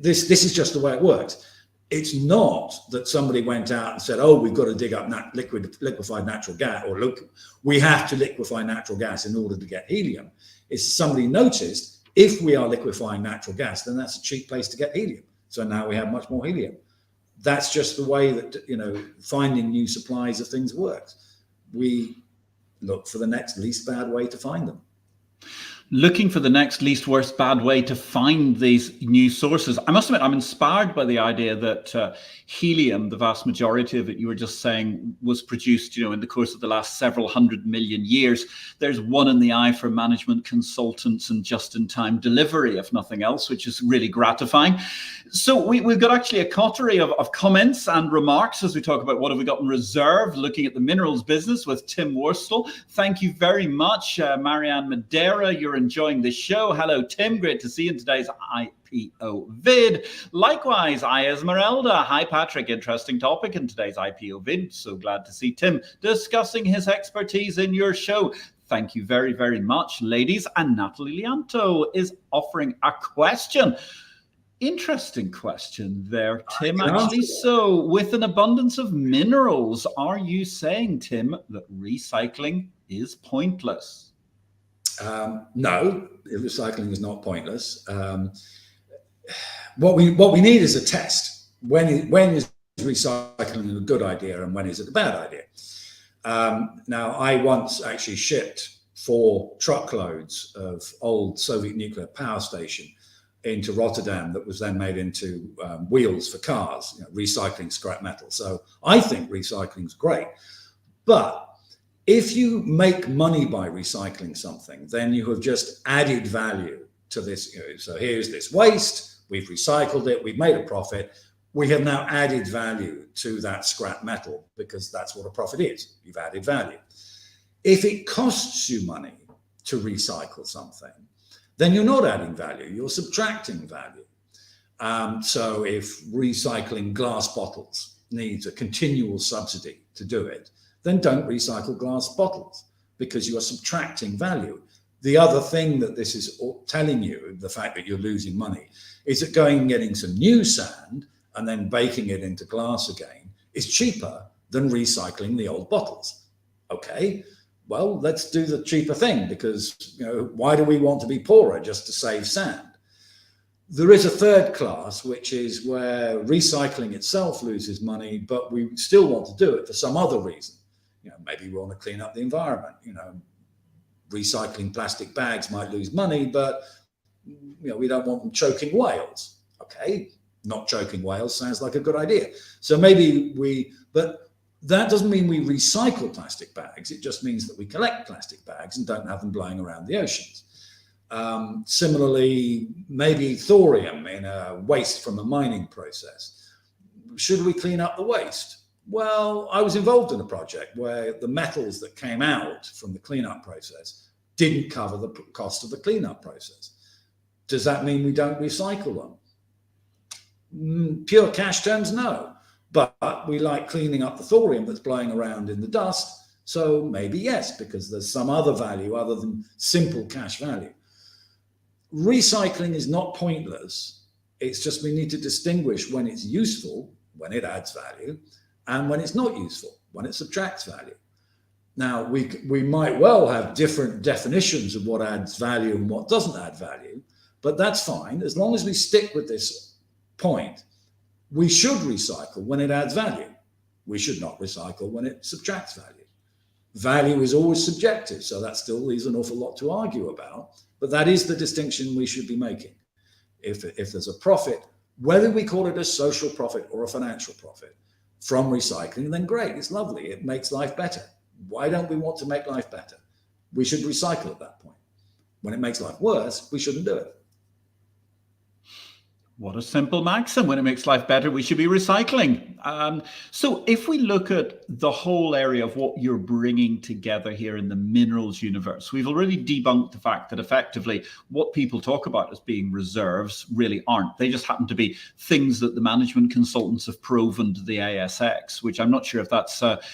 this is just the way it works. It's not that somebody went out and said, oh, we've got to dig up liquefied natural gas, or look, we have to liquefy natural gas in order to get helium. It's somebody noticed, if we are liquefying natural gas, then that's a cheap place to get helium. So now we have much more helium. That's just the way that, finding new supplies of things works. We look for the next least bad way to find them. Looking for the next least worst bad way to find these new sources. I must admit, I'm inspired by the idea that helium, the vast majority of it, you were just saying, was produced, in the course of the last several 100 million years. There's one in the eye for management consultants and just-in-time delivery, if nothing else, which is really gratifying. So we've got actually a coterie of comments and remarks as we talk about what have we got in reserve, looking at the minerals business with Tim Worstall. Thank you very much, Marianne Madeira. You're enjoying the show. Hello, Tim. Great to see you in today's IPO-VID. Likewise, I Esmeralda. Hi, Patrick. Interesting topic in today's IPO-VID. So glad to see Tim discussing his expertise in your show. Thank you very, very much, ladies. And Natalie Lianto is offering a question. Interesting question there, Tim, actually. So with an abundance of minerals, are you saying, Tim, that recycling is pointless? No, recycling is not pointless. What we need is a test. When is recycling a good idea and when is it a bad idea? Now, I once actually shipped 4 truckloads of old Soviet nuclear power station into Rotterdam that was then made into wheels for cars, recycling scrap metal. So I think recycling is great. But if you make money by recycling something, then you have just added value to this. So here's this waste, we've recycled it, we've made a profit. We have now added value to that scrap metal because that's what a profit is. You've added value. If it costs you money to recycle something, then you're not adding value, you're subtracting value. So if recycling glass bottles needs a continual subsidy to do it, then don't recycle glass bottles because you are subtracting value. The other thing that this is telling you, the fact that you're losing money, is that going and getting some new sand and then baking it into glass again is cheaper than recycling the old bottles. Okay, well, let's do the cheaper thing because, why do we want to be poorer just to save sand? There is a third class, which is where recycling itself loses money, but we still want to do it for some other reason. Maybe we want to clean up the environment. Recycling plastic bags might lose money, but we don't want them choking whales. Okay, not choking whales sounds like a good idea. So but that doesn't mean we recycle plastic bags. It just means that we collect plastic bags and don't have them blowing around the oceans. Similarly, maybe thorium in a waste from a mining process. Should we clean up the waste? Well, I was involved in a project where the metals that came out from the cleanup process didn't cover the cost of the cleanup process. Does that mean we don't recycle them? Pure cash terms, no. But we like cleaning up the thorium that's blowing around in the dust. So maybe yes, because there's some other value other than simple cash value. Recycling is not pointless. It's just we need to distinguish when it's useful, when it adds value, and when it's not useful, when it subtracts value. Now, we might well have different definitions of what adds value and what doesn't add value, but that's fine. As long as we stick with this point, we should recycle when it adds value. We should not recycle when it subtracts value. Value is always subjective, so that still leaves an awful lot to argue about, but that is the distinction we should be making. If there's a profit, Whether we call it a social profit or a financial profit from recycling, then great, it's lovely. It makes life better. Why don't we want to make life better? We should recycle at that point. When it makes life worse, we shouldn't do it. What a simple maxim. When it makes life better, we should be recycling. So if we look at the whole area of what you're bringing together here in the minerals universe, we've already debunked the fact that effectively what people talk about as being reserves really aren't. They just happen to be things that the management consultants have proven to the ASX, which I'm not sure if that's additive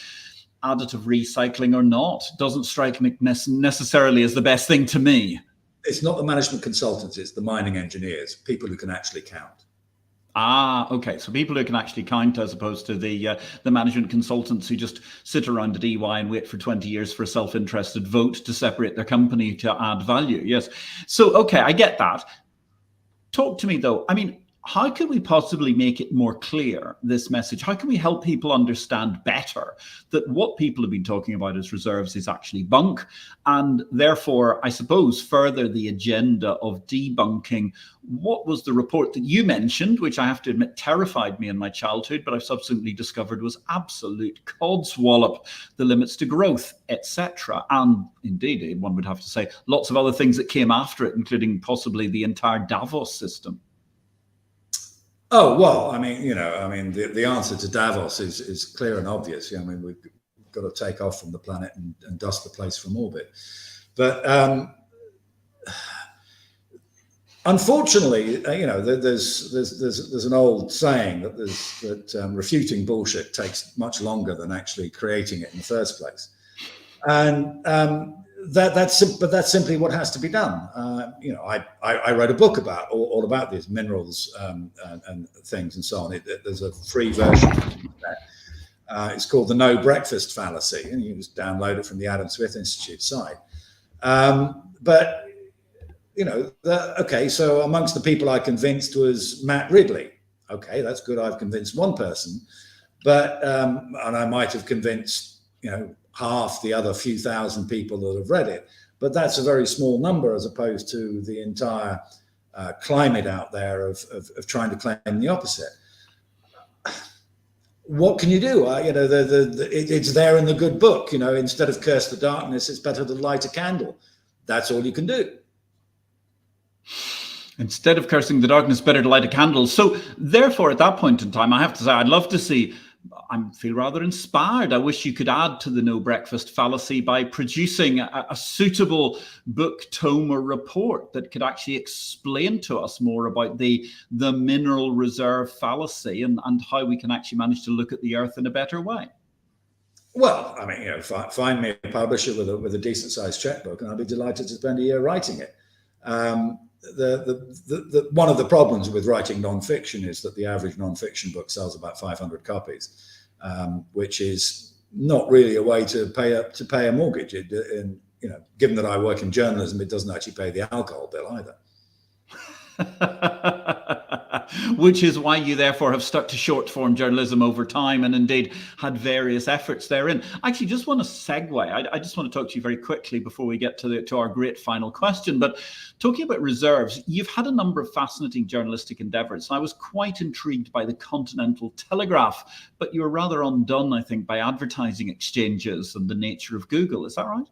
recycling or not. Doesn't strike me necessarily as the best thing to me. It's not the management consultants, it's the mining engineers, people who can actually count. Ah, okay. So people who can actually count, as opposed to the management consultants who just sit around at EY and wait for 20 years for a self-interested vote to separate their company to add value. Yes. So, okay, I get that. Talk to me though. I mean, how can we possibly make it more clear, this message? How can we help people understand better that what people have been talking about as reserves is actually bunk, and therefore, I suppose, further the agenda of debunking what was the report that you mentioned, which I have to admit terrified me in my childhood, but I've subsequently discovered was absolute codswallop, the limits to growth, etc. And indeed, one would have to say lots of other things that came after it, including possibly the entire Davos system. Oh, well, I mean, the answer to Davos is clear and obvious. I mean, we've got to take off from the planet and dust the place from orbit. But unfortunately, there's an old saying that refuting bullshit takes much longer than actually creating it in the first place. And that's simply what has to be done. I wrote a book about all about these minerals and things and so on. There's a free version. It's called the No Breakfast Fallacy, and you just download it from the Adam Smith Institute site. But okay, so amongst the people I convinced was Matt Ridley. Okay, that's good. I've convinced one person, but and I might have convinced half the other few thousand people that have read it, but that's a very small number as opposed to the entire climate out there of trying to claim the opposite. What can you do? It's there in the good book. Instead of curse the darkness, it's better to light a candle. That's all you can do. Instead of cursing the darkness, better to light a candle. So therefore, at that point in time, I have to say, I'd love to see, I feel rather inspired. I wish you could add to the No Breakfast Fallacy by producing a suitable book, tome, or report that could actually explain to us more about the mineral reserve fallacy and how we can actually manage to look at the earth in a better way. Well, I mean, find me a publisher with a decent sized checkbook, and I'd be delighted to spend a year writing it. One of the problems with writing nonfiction is that the average nonfiction book sells about 500 copies, which is not really a way to pay a mortgage. Given that I work in journalism, it doesn't actually pay the alcohol bill either. Which is why you therefore have stuck to short form journalism over time and indeed had various efforts therein. I actually just want to segue. I just want to talk to you very quickly before we get to our great final question. But talking about reserves, you've had a number of fascinating journalistic endeavors. I was quite intrigued by the Continental Telegraph, but you were rather undone, I think, by advertising exchanges and the nature of Google. Is that right?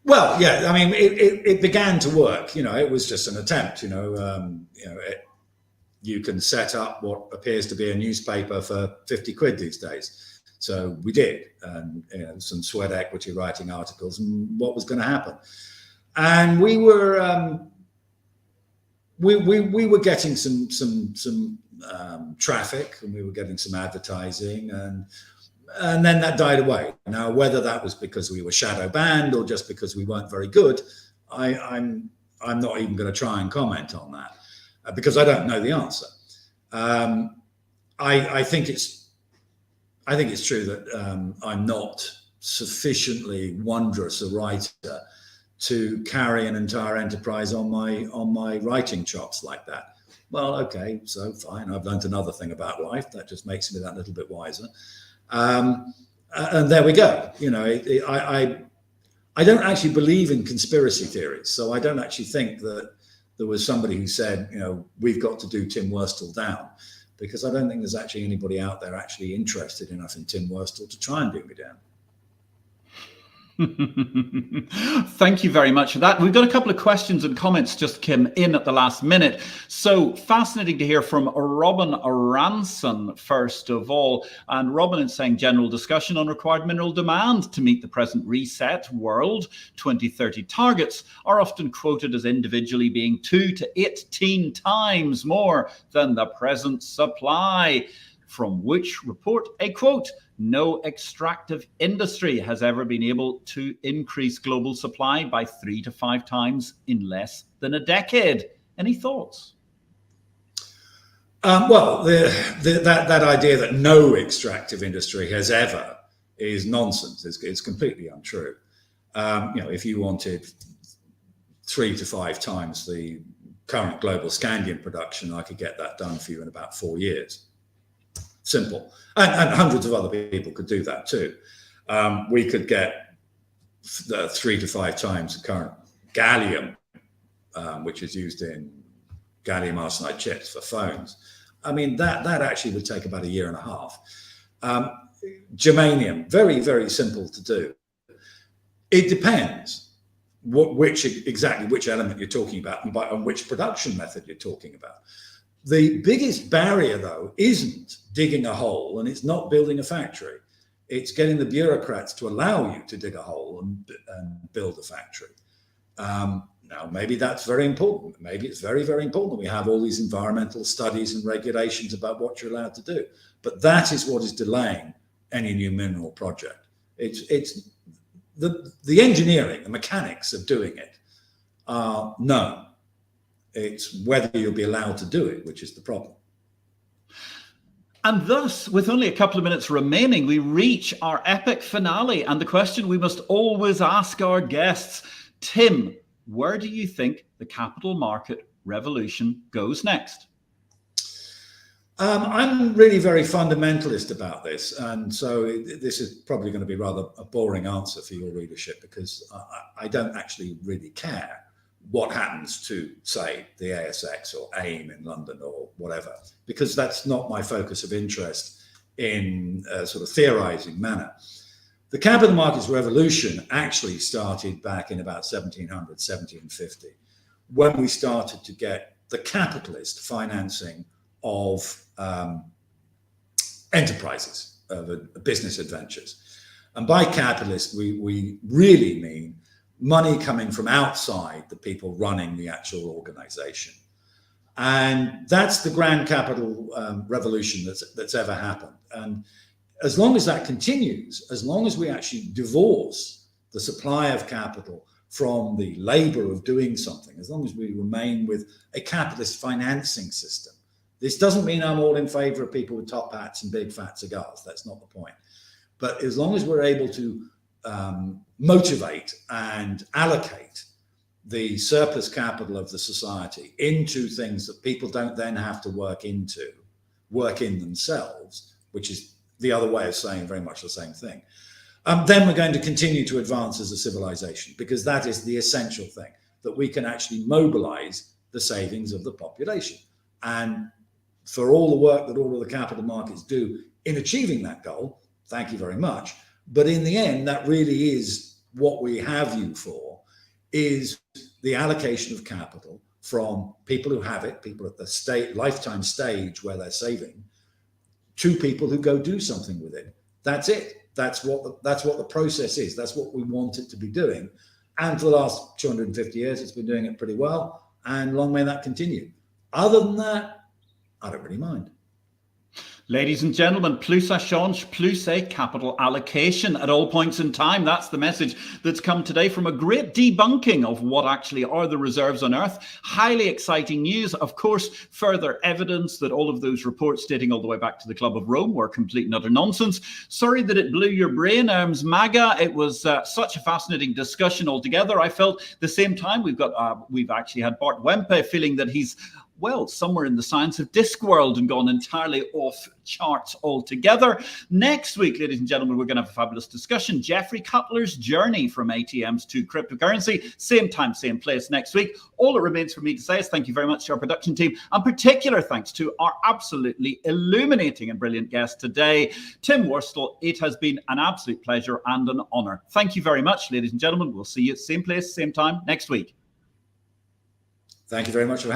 Well, yeah, I mean, it began to work. It was just an attempt. You can set up what appears to be a newspaper for 50 quid these days. So we did, and some sweat equity writing articles and what was going to happen. And we were we were getting some traffic, and we were getting some advertising, and then that died away. Now, whether that was because we were shadow banned or just because we weren't very good, I'm not even going to try and comment on that because I don't know the answer. I think it's true that I'm not sufficiently wondrous a writer to carry an entire enterprise on my writing chops like that. Well, okay, so fine. I've learned another thing about life. That just makes me that little bit wiser. And there we go. I don't actually believe in conspiracy theories, so I don't actually think that there was somebody who said, we've got to do Tim Worstall down, because I don't think there's actually anybody out there actually interested enough in Tim Worstall to try and do me down. Thank you very much for that. We've got a couple of questions and comments just came in at the last minute. So fascinating to hear from Robin Ranson, first of all. And Robin is saying general discussion on required mineral demand to meet the present reset world 2030 targets are often quoted as individually being 2 to 18 times more than the present supply. From which report, a quote, no extractive industry has ever been able to increase global supply by 3 to 5 times in less than a decade. Any thoughts? Well, that idea that no extractive industry has ever is nonsense. It's completely untrue. If you wanted 3 to 5 times the current global scandium production, I could get that done for you in about 4 years. Simple. And hundreds of other people could do that too. We could get 3 to 5 times the current gallium, which is used in gallium arsenide chips for phones. I mean, that actually would take about 1.5 years. Germanium, very, very simple to do. It depends which element you're talking about and which production method you're talking about. The biggest barrier, though, isn't digging a hole, and it's not building a factory. It's getting the bureaucrats to allow you to dig a hole and build a factory. Now, maybe that's very important. Maybe it's very, very important. We have all these environmental studies and regulations about what you're allowed to do. But that is what is delaying any new mineral project. It's the engineering, the mechanics of doing it are known. It's whether you'll be allowed to do it, which is the problem. And thus, with only a couple of minutes remaining, we reach our epic finale. And the question we must always ask our guests, Tim, where do you think the capital market revolution goes next? I'm really very fundamentalist about this. And so this is probably going to be rather a boring answer for your readership, because I don't actually really care what happens to, say, the ASX or AIM in London or whatever, because that's not my focus of interest in a sort of theorizing manner. The capital markets revolution actually started back in about 1700, 1750, when we started to get the capitalist financing of enterprises, of business adventures. And by capitalist, we really mean money coming from outside the people running the actual organization. And that's the grand capital revolution that's ever happened. And as long as that continues, as long as we actually divorce the supply of capital from the labor of doing something, as long as we remain with a capitalist financing system, this doesn't mean I'm all in favor of people with top hats and big fat cigars. That's not the point. But as long as we're able to motivate and allocate the surplus capital of the society into things that people don't then have to work in themselves, which is the other way of saying very much the same thing, then we're going to continue to advance as a civilization, because that is the essential thing, that we can actually mobilize the savings of the population. And for all the work that all of the capital markets do in achieving that goal, thank you very much. But in the end, that really is what we have you for, is the allocation of capital from people who have it, people at the lifetime stage where they're saving, to people who go do something with it. That's it. That's what the process is. That's what we want it to be doing. And for the last 250 years, it's been doing it pretty well. And long may that continue. Other than that, I don't really mind. Ladies and gentlemen, plus ça change, plus a capital allocation at all points in time. That's the message that's come today from a great debunking of what actually are the reserves on Earth. Highly exciting news. Of course, further evidence that all of those reports dating all the way back to the Club of Rome were complete and utter nonsense. Sorry that it blew your brain, Maga. It was such a fascinating discussion altogether. I felt the same time we've actually had Bart Wempe feeling that he's well, somewhere in the science of Discworld and gone entirely off charts altogether. Next week, ladies and gentlemen, we're going to have a fabulous discussion. Jeffrey Cutler's journey from ATMs to cryptocurrency. Same time, same place next week. All that remains for me to say is thank you very much to our production team, and particular thanks to our absolutely illuminating and brilliant guest today, Tim Worstall. It has been an absolute pleasure and an honor. Thank you very much, ladies and gentlemen. We'll see you at same place, same time next week. Thank you very much for having me.